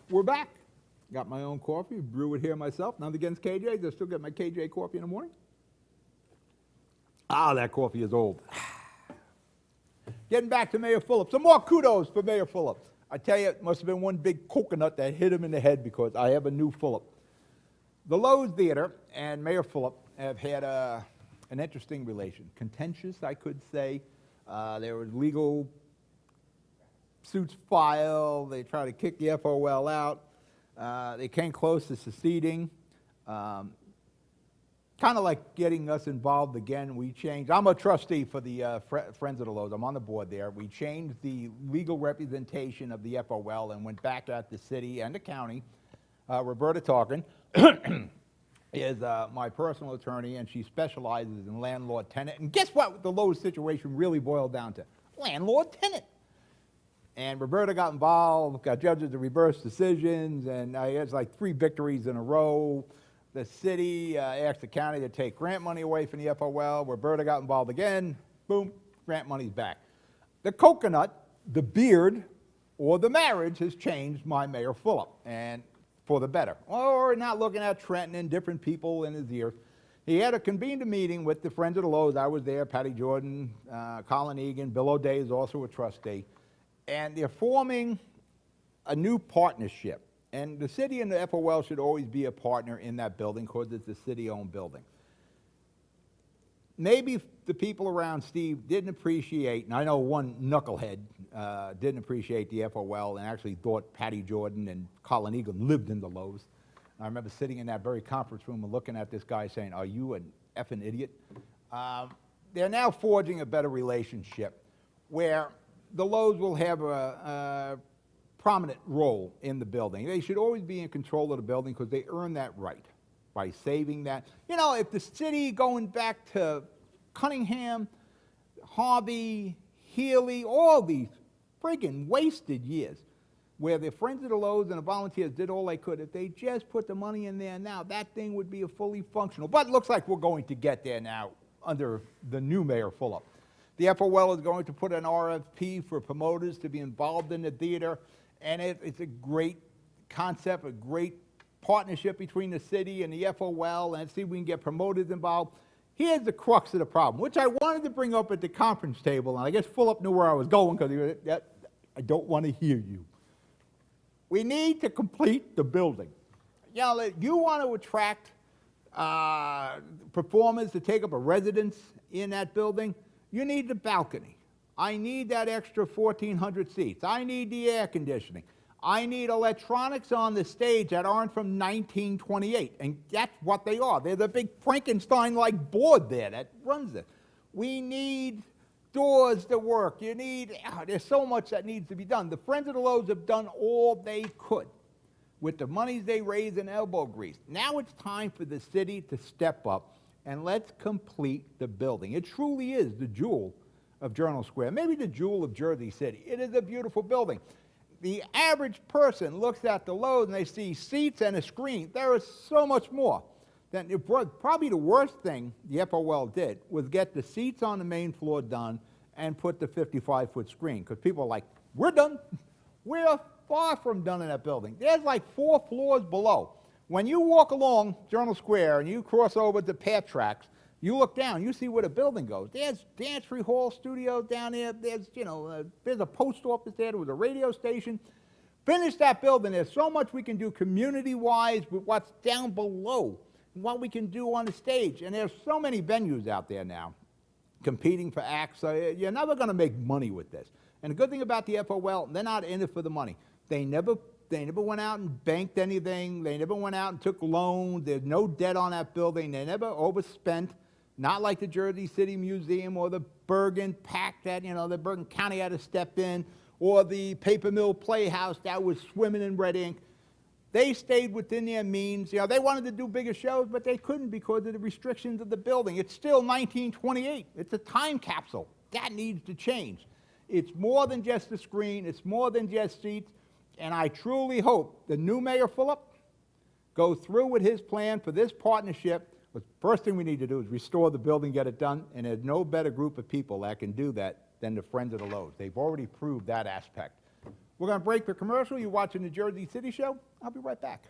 We're back. Got my own coffee, brew it here myself. Nothing against KJ's. I still get my KJ coffee in the morning. Ah, that coffee is old. Getting back to Mayor Phillips. Some more kudos for Mayor Phillips. I tell you, it must have been one big coconut that hit him in the head because I have a new Phillip. The Loews Theater and Mayor Phillip have had an interesting relation. Contentious, I could say. There was legal suits filed. They tried to kick the FOL out. They came close to seceding. Kind of like getting us involved again. We changed. I'm a trustee for the Friends of the Loews. I'm on the board there. We changed the legal representation of the FOL and went back at the city and the county. Roberta Tarkin is my personal attorney, and she specializes in landlord-tenant. And guess what the Loews situation really boiled down to? Landlord-tenant. And Roberta got involved, got judges to reverse decisions, and I had like 3 victories in a row. The city asked the county to take grant money away from the FOL. Roberta got involved again. Boom, grant money's back. The coconut, the beard, or the marriage has changed my Mayor Phillip, and for the better. Or not looking at Trenton and different people in his ear. He had convened a meeting with the Friends of the Loews. I was there, Patty Jordan, Colin Egan, Bill O'Day is also a trustee. And they're forming a new partnership. And the city and the FOL should always be a partner in that building because it's a city-owned building. Maybe the people around Steve didn't appreciate, and I know one knucklehead didn't appreciate the FOL and actually thought Patty Jordan and Colin Egan lived in the Loews. I remember sitting in that very conference room and looking at this guy saying, "Are you an effing idiot?" They're now forging a better relationship where the Loews will have a prominent role in the building. They should always be in control of the building because they earn that right by saving that. You know, if the city going back to Cunningham, Harvey, Healy, all these friggin' wasted years where the Friends of the Loews and the volunteers did all they could, if they just put the money in there now, that thing would be a fully functional. But it looks like we're going to get there now under the new Mayor Phillip. The FOL is going to put an RFP for promoters to be involved in the theater, and it's a great concept, a great partnership between the city and the FOL, and see if we can get promoters involved. Here's the crux of the problem, which I wanted to bring up at the conference table, and I guess Phillip knew where I was going because I don't want to hear you. We need to complete the building. You know, you want to attract performers to take up a residence in that building, you need the balcony. I need that extra 1,400 seats. I need the air conditioning. I need electronics on the stage that aren't from 1928, and that's what they are. They're the big Frankenstein-like board there that runs it. We need doors to work. You need, there's so much that needs to be done. The Friends of the Loews have done all they could with the monies they raised in elbow grease. Now it's time for the city to step up and let's complete the building. It truly is the jewel of Journal Square, maybe the jewel of Jersey City. It is a beautiful building. The average person looks at the Loews and they see seats and a screen. There is so much more. Probably the worst thing the FOL did was get the seats on the main floor done and put the 55-foot screen, because people are like, we're done. We're far from done in that building. There's like 4 floors below. When you walk along Journal Square and you cross over to Pat Tracks, you look down, you see where the building goes. There's Dance Hall Studios down there. There's, there's a post office there. There was a radio station. Finish that building. There's so much we can do community-wise with what's down below, what we can do on the stage. And there's so many venues out there now competing for acts. So you're never going to make money with this. And the good thing about the FOL, they're not in it for the money. They never went out and banked anything. They never went out and took loans. There's no debt on that building. They never overspent, not like the Jersey City Museum or the Bergen PAC that, the Bergen County had to step in, or the Paper Mill Playhouse that was swimming in red ink. They stayed within their means. They wanted to do bigger shows, but they couldn't because of the restrictions of the building. It's still 1928. It's a time capsule. That needs to change. It's more than just a screen. It's more than just seats. And I truly hope the new Mayor Phillip goes through with his plan for this partnership. The first thing we need to do is restore the building, get it done, and there's no better group of people that can do that than the Friends of the Loews. They've already proved that aspect. We're going to break for commercial. You're watching the Jersey City Show. I'll be right back.